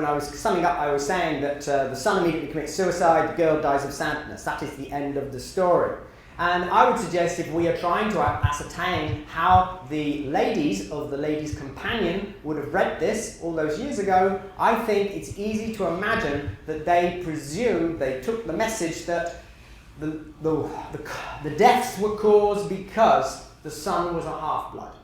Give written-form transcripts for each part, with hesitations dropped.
When I was summing up, I was saying that the son immediately commits suicide, the girl dies of sadness. That is the end of the story. And I would suggest if we are trying to ascertain how the ladies of the Lady's Companion would have read this all those years ago, I think it's easy to imagine that they took the message that the deaths were caused because the son was a half-blood.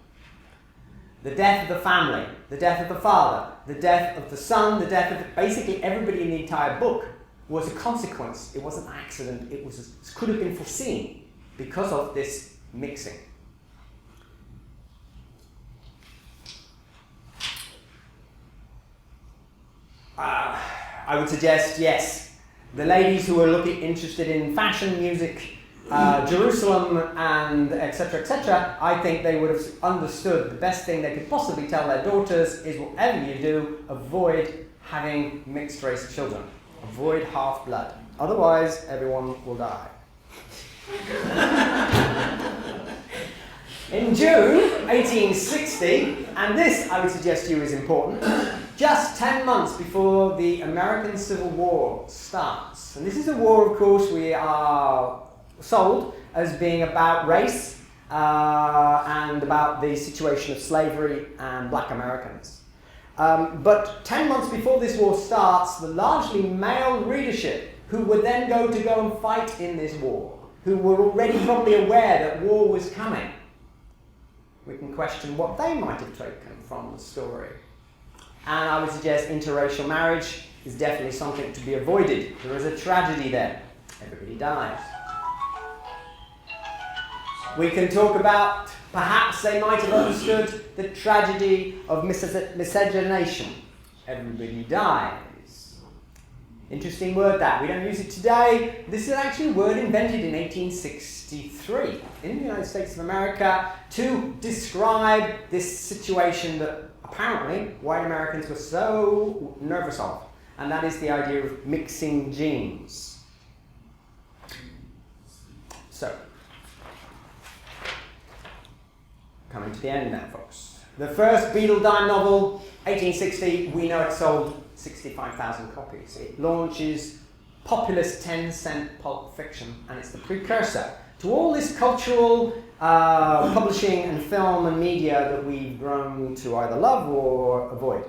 The death of the family, the death of the father, the death of the son, the death of basically everybody in the entire book was a consequence. It wasn't an accident. It could have been foreseen because of this mixing. I would suggest, yes, the ladies who are interested in fashion, music, Jerusalem, and etc., I think they would have understood the best thing they could possibly tell their daughters is whatever you do, avoid having mixed race children. Avoid half-blood. Otherwise, everyone will die. In June 1860, and this I would suggest to you is important, just 10 months before the American Civil War starts. And this is a war, of course, we are sold as being about race and about the situation of slavery and black Americans. But 10 months before this war starts, the largely male readership who would then go and fight in this war, who were already probably aware that war was coming, we can question what they might have taken from the story. And I would suggest interracial marriage is definitely something to be avoided. There is a tragedy there. Everybody dies. We can talk about, perhaps they might have understood the tragedy of miscegenation. Everybody dies. Interesting word that. We don't use it today. This is actually a word invented in 1863 in the United States of America to describe this situation that apparently white Americans were so nervous of. And that is the idea of mixing genes. So, coming to the end now, folks. The first Beadle Dime novel, 1860, we know it sold 65,000 copies. It launches populist 10-cent pulp fiction, and it's the precursor to all this cultural publishing and film and media that we've grown to either love or avoid.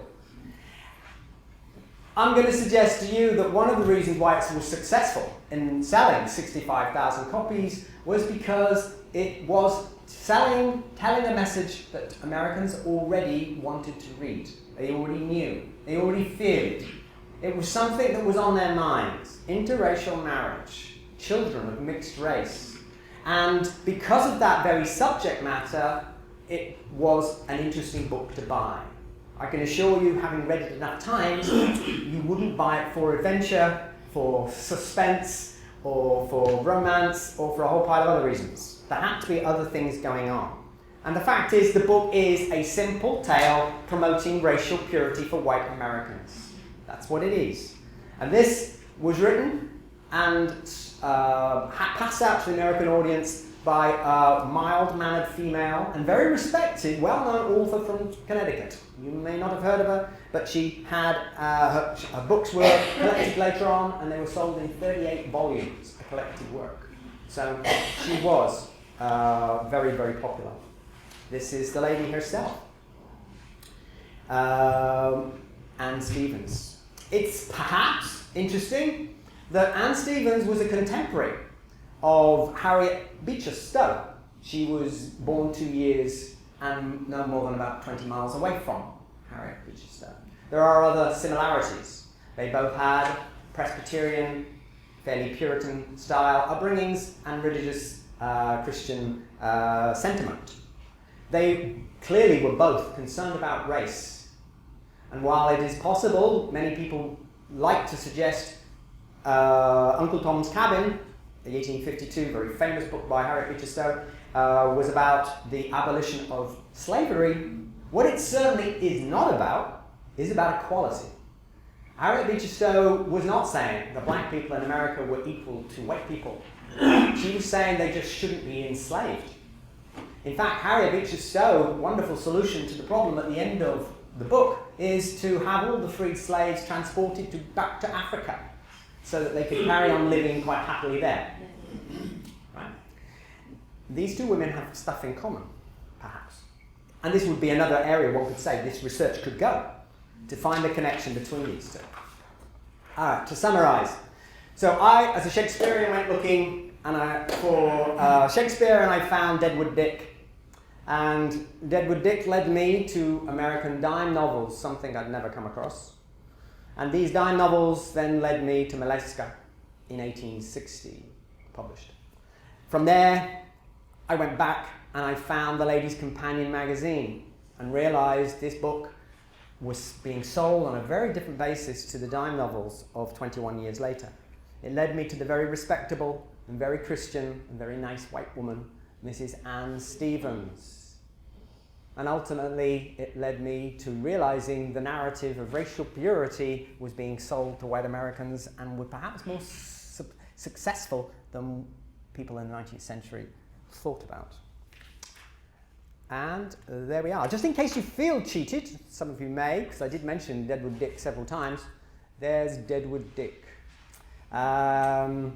I'm going to suggest to you that one of the reasons why it was successful in selling 65,000 copies was because it was telling a message that Americans already wanted to read. They already knew. They already feared. It was something that was on their minds. Interracial marriage, children of mixed race. And because of that very subject matter, it was an interesting book to buy. I can assure you, having read it enough times, you wouldn't buy it for adventure, for suspense, or for romance, or for a whole pile of other reasons. There had to be other things going on. And the fact is, the book is a simple tale promoting racial purity for white Americans. That's what it is. And this was written and passed out to the American audience by a mild-mannered female and very respected, well-known author from Connecticut. You may not have heard of her, but she had her books were collected later on, and they were sold in 38 volumes, a collected work. So she was very, very popular. This is the lady herself, Anne Stevens. It's perhaps interesting that Anne Stevens was a contemporary of Harriet Beecher Stowe. She was born 2 years and no more than about 20 miles away from Harriet Beecher Stowe. There are other similarities. They both had Presbyterian, fairly Puritan style upbringings and religious Christian sentiment. They clearly were both concerned about race. And while it is possible, many people like to suggest Uncle Tom's Cabin, the 1852 very famous book by Harriet Beecher Stowe, was about the abolition of slavery. What it certainly is not about is about equality. Harriet Beecher Stowe was not saying that black people in America were equal to white people. She was saying they just shouldn't be enslaved. In fact, Harriet Beecher Stowe's wonderful solution to the problem at the end of the book is to have all the freed slaves transported back to Africa so that they could carry on living quite happily there. Right? These two women have stuff in common, perhaps. And this would be another area one could say this research could go, to find a connection between these two. All right, to summarize. So I, as a Shakespearean, went looking for Shakespeare, and I found Deadwood Dick. And Deadwood Dick led me to American dime novels, something I'd never come across. And these dime novels then led me to Malaeska in 1860, published. From there, I went back and I found the Ladies' Companion magazine and realized this book was being sold on a very different basis to the dime novels of 21 years later. It led me to the very respectable and very Christian and very nice white woman, Mrs. Anne Stevens. And ultimately, it led me to realizing the narrative of racial purity was being sold to white Americans and were perhaps more successful than people in the 19th century thought about. And there we are. Just in case you feel cheated, some of you may, because I did mention Deadwood Dick several times, there's Deadwood Dick. A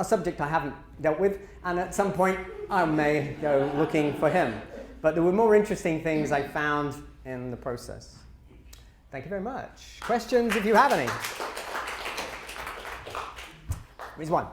subject I haven't dealt with, and at some point I may go looking for him. But there were more interesting things I found in the process. Thank you very much. Questions if you have any? Here's one.